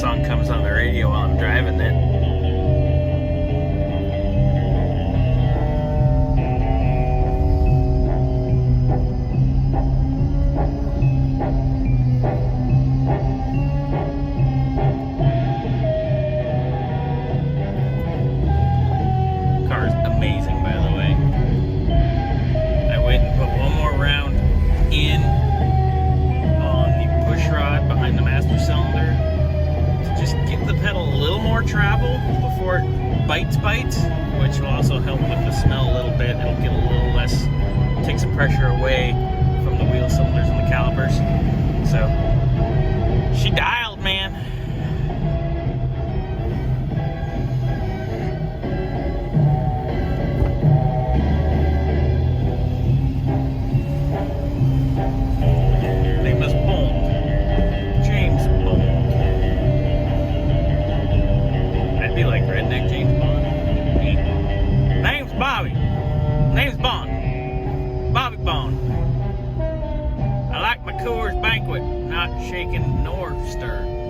song comes on the radio while I'm driving it. Car's amazing, by the way. I went and put one more round in on the push rod behind the master cylinder to just give the pedal a little more travel before it bites, which will also help with the smell a little bit. It'll get a little less, take some pressure away from the wheel cylinders and the calipers. So, she dialed, man. Name is Bond. James Bond. I'd be like redneck James Bond. Name's Bobby. Name's Bond. Bobby Bond. I like my Coors Banquet, not shaken nor stirred.